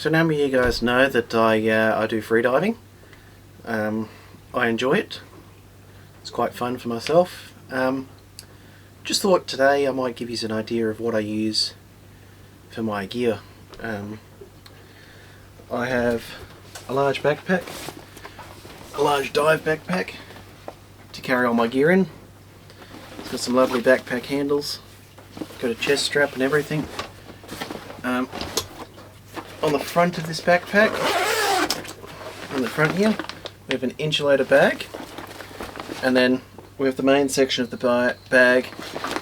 So now you guys know that I do freediving. I enjoy it. It's quite fun for myself. Just thought today I might give you an idea of what I use for my gear. I have a large backpack, a large dive backpack to carry all my gear in. It's got some lovely backpack handles, got a chest strap and everything. On the front of this backpack, on the front here, we have an insulator bag, and then we have the main section of the bag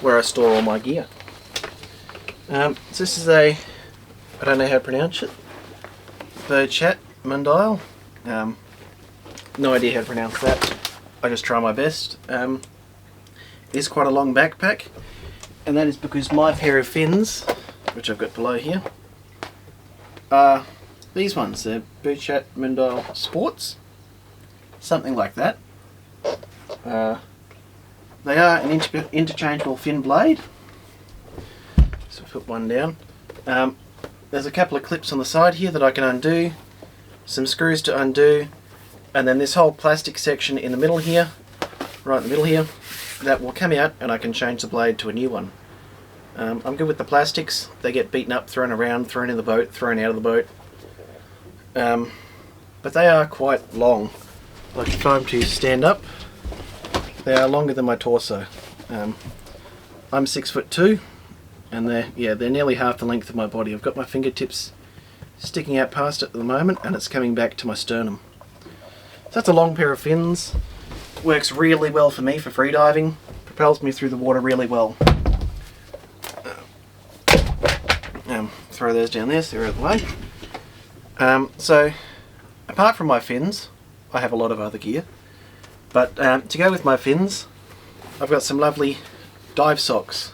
where I store all my gear. So this is I don't know how to pronounce it, Bird Mundial. No idea how to pronounce that. I just try my best. It is quite a long backpack, and that is because my pair of fins, which I've got below here, are these ones. They're Bird Mundial Sports, something like that. They are an interchangeable fin blade. So put one down. There's a couple of clips on the side here that I can undo, some screws to undo, and then this whole plastic section in the middle here, right in the middle here, that will come out and I can change the blade to a new one. I'm good with the plastics. They get beaten up, thrown around, thrown in the boat, thrown out of the boat. But they are quite long. Like if I'm to stand up, they are longer than my torso. I'm 6'2", and they're nearly half the length of my body. I've got my fingertips sticking out past it at the moment, and it's coming back to my sternum. So that's a long pair of fins. Works really well for me for freediving. Propels me through the water really well. Throw those down there so they're out of the way. So apart from my fins, I have a lot of other gear. But to go with my fins, I've got some lovely dive socks.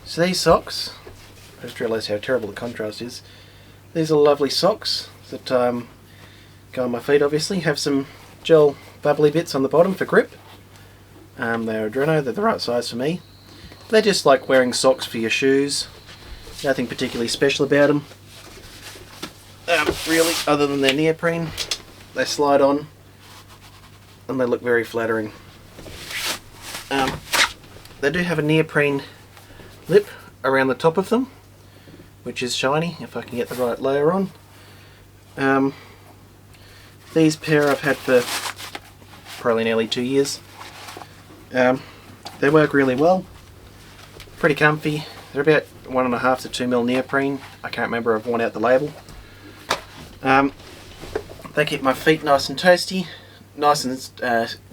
So these socks, I just realised how terrible the contrast is. These are lovely socks that go on my feet, obviously. Have some gel bubbly bits on the bottom for grip. They're Adreno, they're the right size for me. They're just like wearing socks for your shoes. Nothing particularly special about them. Really, other than their neoprene. They slide on and they look very flattering. They do have a neoprene lip around the top of them, which is shiny if I can get the right layer on. These pair I've had for probably nearly 2 years. They work really well, pretty comfy. They're about 1.5 to 2 mil neoprene. I can't remember, I've worn out the label. They keep my feet nice and toasty, nice and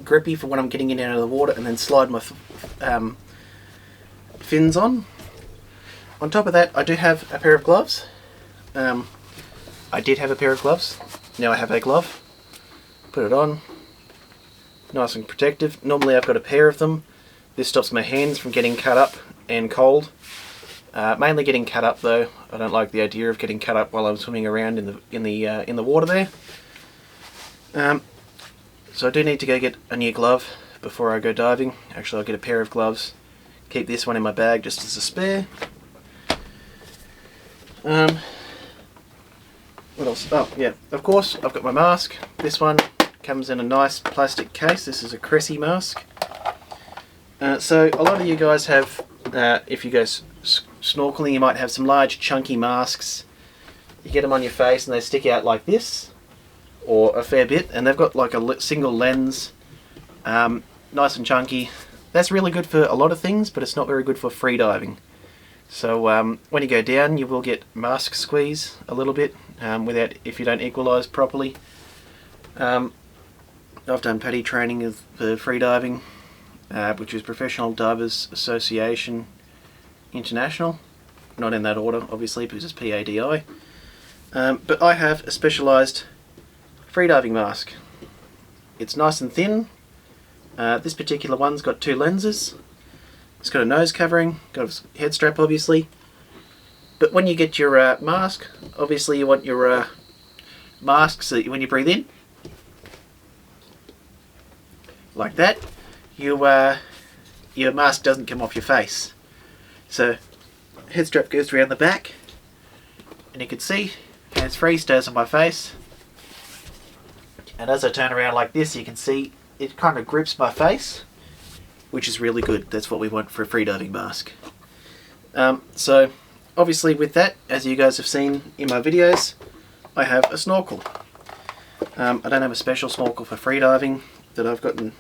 grippy for when I'm getting in and out of the water, and then slide my fins on. On top of that, I do have a pair of gloves. I did have a pair of gloves. Now I have a glove. Put it on. Nice and protective. Normally I've got a pair of them. This stops my hands from getting cut up and cold. Mainly getting cut up though. I don't like the idea of getting cut up while I'm swimming around in the water there. So I do need to go get a new glove before I go diving. Actually, I'll get a pair of gloves. Keep this one in my bag just as a spare. What else? Oh yeah, of course I've got my mask. This one comes in a nice plastic case. This is a Cressy mask. So a lot of you guys have, if you go snorkeling, you might have some large chunky masks. You get them on your face and they stick out like this, or a fair bit, and they've got like a single lens, nice and chunky. That's really good for a lot of things, but it's not very good for freediving. So when you go down, you will get mask squeeze a little bit if you don't equalise properly. I've done PADI training for freediving, which is Professional Divers Association International. Not in that order, obviously, because it's PADI. But I have a specialised freediving mask. It's nice and thin. This particular one's got 2 lenses. It's got a nose covering, got a head strap obviously. But when you get your mask, obviously you want your mask so that when you breathe in, like that, your mask doesn't come off your face. So head strap goes around the back, and you can see hands-free, stays on my face. And as I turn around like this, you can see it kind of grips my face, which is really good. That's what we want for a freediving mask. So obviously with that, as you guys have seen in my videos, I have a snorkel. I don't have a special snorkel for freediving that I've gotten.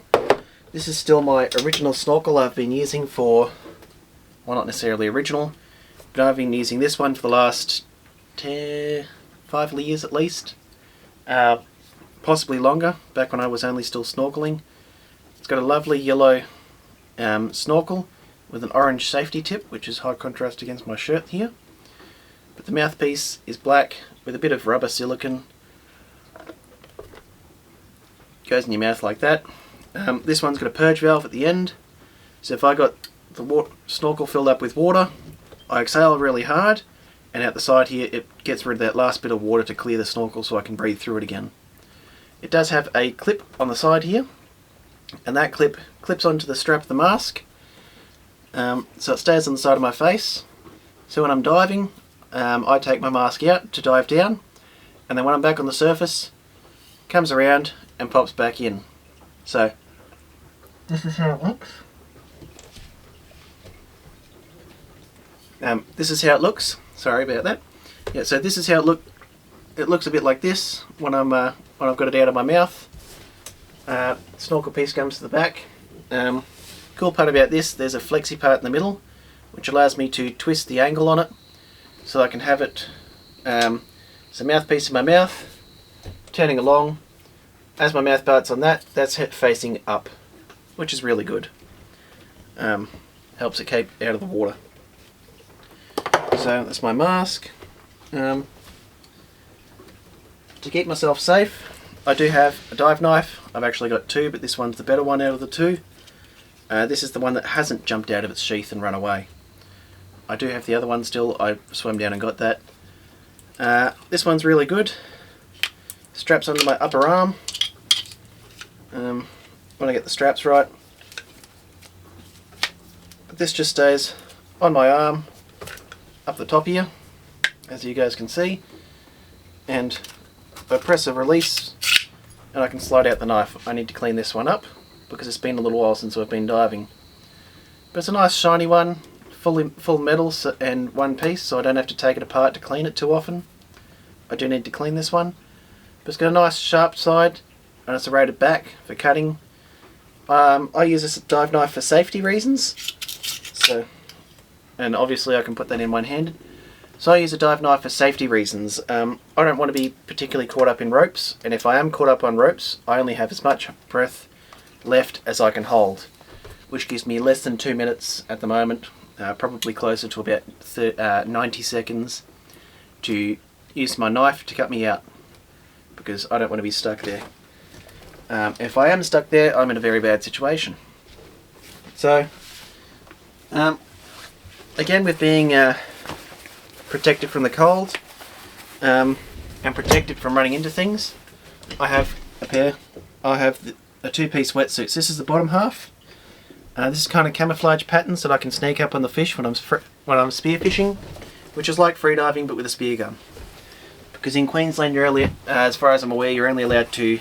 This is still my original snorkel I've been using for, well, not necessarily original, but I've been using this one for the last 5 years at least. Possibly longer, back when I was only still snorkeling. It's got a lovely yellow snorkel with an orange safety tip, which is high contrast against my shirt here. But the mouthpiece is black with a bit of rubber silicone. Goes in your mouth like that. This one's got a purge valve at the end, so if I got the snorkel filled up with water, I exhale really hard, and out the side here it gets rid of that last bit of water to clear the snorkel so I can breathe through it again. It does have a clip on the side here, and that clip clips onto the strap of the mask, so it stays on the side of my face. So when I'm diving, I take my mask out to dive down, and then when I'm back on the surface, it comes around and pops back in. So this is how it looks. This is how it looks. Sorry about that. Yeah, so this is how it looks a bit like this when I've got it out of my mouth. Snorkel piece comes to the back. Cool part about this, there's a flexi part in the middle, which allows me to twist the angle on it, so I can have it. It's a mouthpiece in my mouth, turning along. As my mouth part's on that, that's facing up, which is really good. Helps it keep out of the water. So that's my mask. To keep myself safe, I do have a dive knife. I've actually got 2, but this one's the better one out of the 2. This is the one that hasn't jumped out of its sheath and run away. I do have the other one still. I swam down and got that. This one's really good. Straps onto my upper arm. When I get the straps right. But this just stays on my arm, up the top here, as you guys can see. And I press a release and I can slide out the knife. I need to clean this one up because it's been a little while since I've been diving. But it's a nice shiny one, full metal and one piece, so I don't have to take it apart to clean it too often. I do need to clean this one. But it's got a nice sharp side and it's a rated back for cutting. I use this dive knife for safety reasons. So, and obviously I can put that in one-handed. So I use a dive knife for safety reasons. I don't want to be particularly caught up in ropes, and if I am caught up on ropes, I only have as much breath left as I can hold, which gives me less than 2 minutes at the moment, probably closer to about 90 seconds to use my knife to cut me out, because I don't want to be stuck there. If I am stuck there, I'm in a very bad situation. So, again, with being protected from the cold and protected from running into things, I have a 2-piece wetsuit. So this is the bottom half. This is kind of camouflage pattern so that I can sneak up on the fish when I'm spearfishing, which is like freediving but with a spear gun. Because in Queensland, you're only, as far as I'm aware, you're only allowed to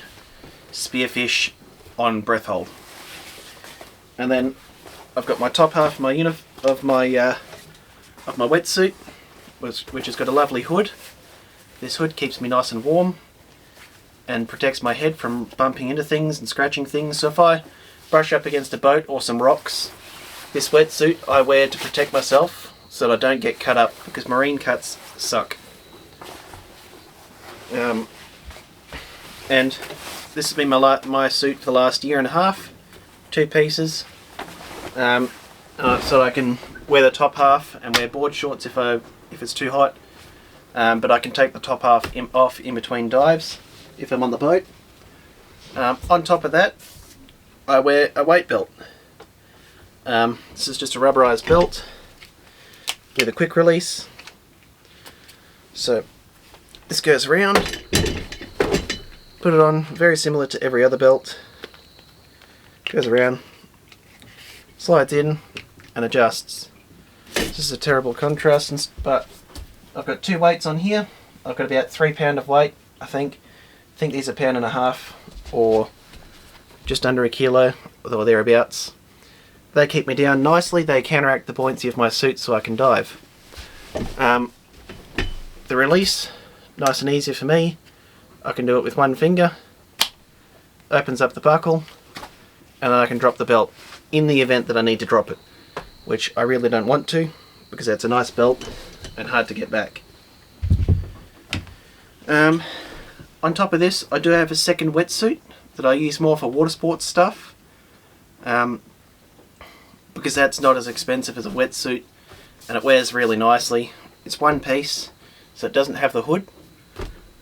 spearfish on breath hold. And then I've got my top half of my wetsuit, which has got a lovely hood. This hood keeps me nice and warm and protects my head from bumping into things and scratching things. So if I brush up against a boat or some rocks, this wetsuit I wear to protect myself so that I don't get cut up, because marine cuts suck. And this has been my suit for the last year and a half, 2 pieces, so I can wear the top half and wear board shorts if it's too hot, but I can take the top half off in between dives if I'm on the boat. On top of that, I wear a weight belt. This is just a rubberized belt with a quick release. So this goes around, put it on, very similar to every other belt. Goes around, slides in and adjusts. This is a terrible contrast, but I've got 2 weights on here. I've got about £3 of weight, I think. I think these are £1.5 or just under a kilo or thereabouts. They keep me down nicely. They counteract the buoyancy of my suit so I can dive. The release, nice and easy for me. I can do it with one finger. Opens up the buckle, and then I can drop the belt in the event that I need to drop it, which I really don't want to because that's a nice belt and hard to get back. On top of this, I do have a second wetsuit that I use more for water sports stuff, because that's not as expensive as a wetsuit and it wears really nicely. It's one piece, so it doesn't have the hood,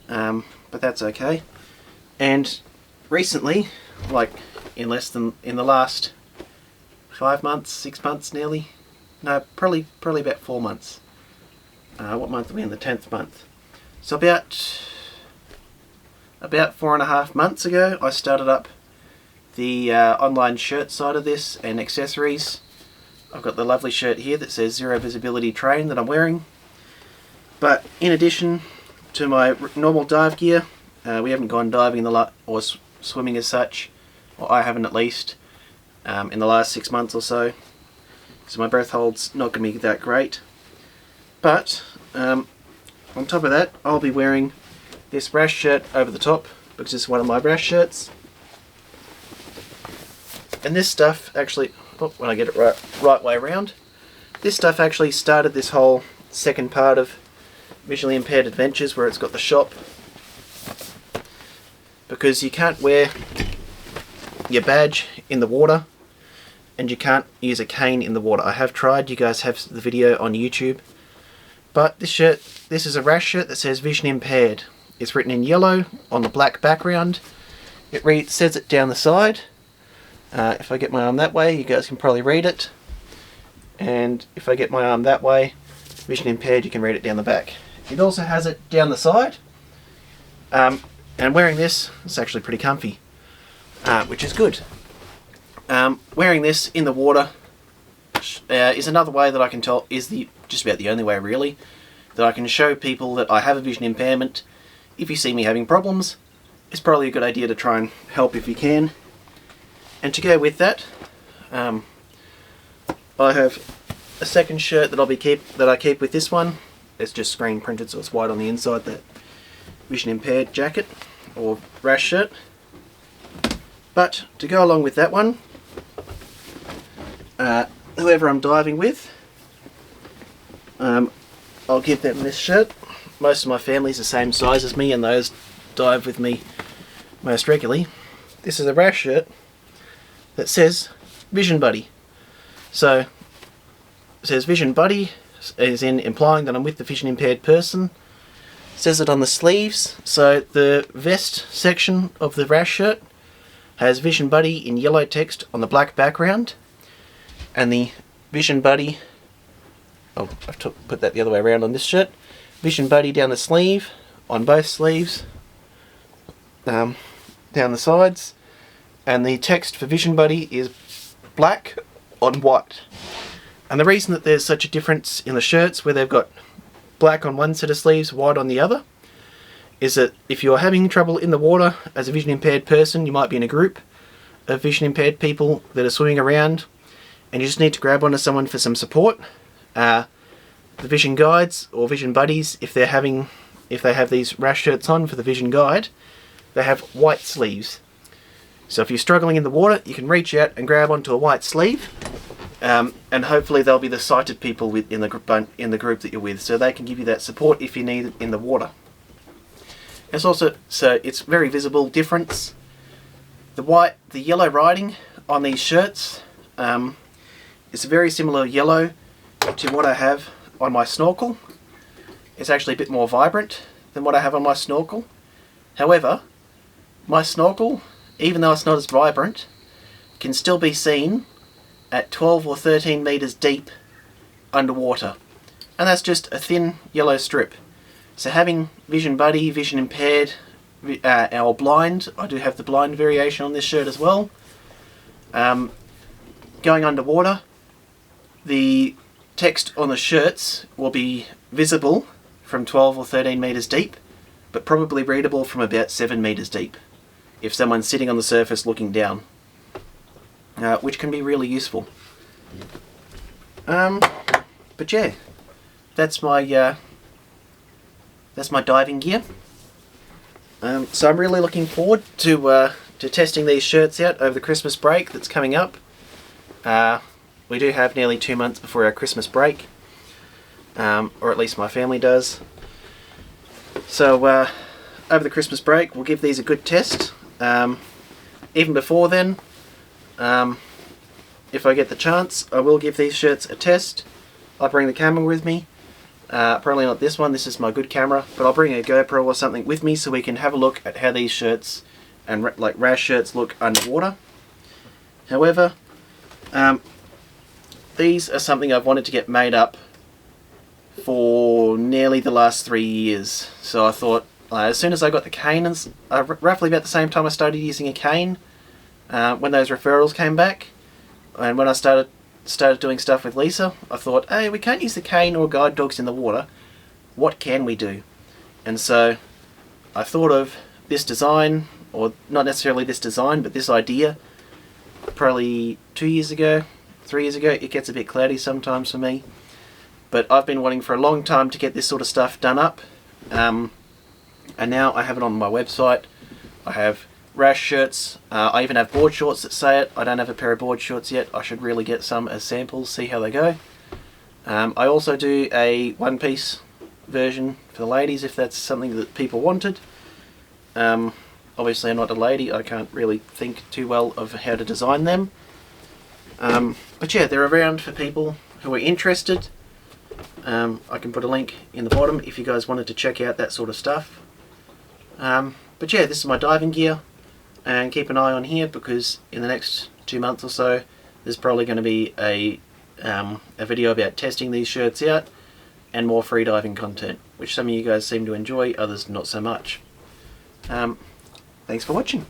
but that's okay. And recently, like in the last 5 months, 6 months nearly, no, probably about 4 months. What month are we in? The 10th month. So about 4.5 months ago, I started up the online shirt side of this and accessories. I've got the lovely shirt here that says Zero Visibility Train that I'm wearing. But in addition to my normal dive gear, we haven't gone diving or swimming as such, or I haven't at least, in the last 6 months or so. So my breath hold's not going to be that great. But on top of that, I'll be wearing this rash shirt over the top because it's one of my rash shirts. And this stuff actually, when I get it right way around, this stuff actually started this whole second part of Visually Impaired Adventures, where it's got the shop, because you can't wear your badge in the water and you can't use a cane in the water. I have tried, you guys have the video on YouTube, but this is a rash shirt that says Vision Impaired. It's written in yellow on the black background. It says it down the side. If I get my arm that way, you guys can probably read it. And if I get my arm that way, Vision Impaired, you can read it down the back. It also has it down the side. And wearing this, it's actually pretty comfy, which is good. Wearing this in the water is another way that I can tell, just about the only way really, that I can show people that I have a vision impairment. If you see me having problems, it's probably a good idea to try and help if you can. And to go with that, I have a second shirt that I keep with this one. It's just screen printed, so it's white on the inside, that Vision Impaired jacket or rash shirt. But to go along with that one, whoever I'm diving with, I'll give them this shirt. Most of my family's the same size as me, and those dive with me most regularly. This is a rash shirt that says Vision Buddy. So it says Vision Buddy, as in implying that I'm with the vision impaired person. It says it on the sleeves. So the vest section of the rash shirt has Vision Buddy in yellow text on the black background, and the Vision Buddy, I've put that the other way around on this shirt, Vision Buddy down the sleeve, on both sleeves, down the sides, and the text for Vision Buddy is black on white. And the reason that there's such a difference in the shirts, where they've got black on one set of sleeves, white on the other, is that if you're having trouble in the water as a vision impaired person, you might be in a group of vision impaired people that are swimming around, and you just need to grab onto someone for some support. The vision guides or vision buddies, if they have these rash shirts on for the vision guide, they have white sleeves. So if you're struggling in the water, you can reach out and grab onto a white sleeve, and hopefully they'll be the sighted people in the group that you're with, so they can give you that support if you need it in the water. It's also, so it's very visible difference. The yellow writing on these shirts is a very similar yellow to what I have on my snorkel. It's actually a bit more vibrant than what I have on my snorkel. However, my snorkel, even though it's not as vibrant, can still be seen at 12 or 13 meters deep underwater, and that's just a thin yellow strip. So having Vision Buddy, Vision Impaired, or Blind, I do have the blind variation on this shirt as well. Going underwater, the text on the shirts will be visible from 12 or 13 meters deep, but probably readable from about 7 meters deep if someone's sitting on the surface looking down, which can be really useful. But yeah, that's my diving gear. So I'm really looking forward to testing these shirts out over the Christmas break that's coming up. We do have nearly 2 months before our Christmas break, or at least my family does. So over the Christmas break we'll give these a good test. Even before then, if I get the chance, I will give these shirts a test. I'll bring the camera with me. Probably not this one, this is my good camera, but I'll bring a GoPro or something with me so we can have a look at how these shirts and like rash shirts look underwater. However, these are something I've wanted to get made up for nearly the last 3 years. So I thought, as soon as I got the cane, roughly about the same time I started using a cane, when those referrals came back, and when I started doing stuff with Lisa, I thought, hey, we can't use the cane or guide dogs in the water. What can we do? And so I thought of this design, or not necessarily this design, but this idea, probably 2 years ago, 3 years ago. It gets a bit cloudy sometimes for me, but I've been wanting for a long time to get this sort of stuff done up, and now I have it on my website. I have rash shirts, I even have board shorts that say it. I don't have a pair of board shorts yet. I should really get some as samples, see how they go. I also do a one-piece version for the ladies if that's something that people wanted. Obviously I'm not a lady, I can't really think too well of how to design them. But yeah, they're around for people who are interested. I can put a link in the bottom if you guys wanted to check out that sort of stuff. But yeah, this is my diving gear, and keep an eye on here because in the next 2 months or so there's probably going to be a video about testing these shirts out and more freediving content, which some of you guys seem to enjoy, others not so much. Thanks for watching.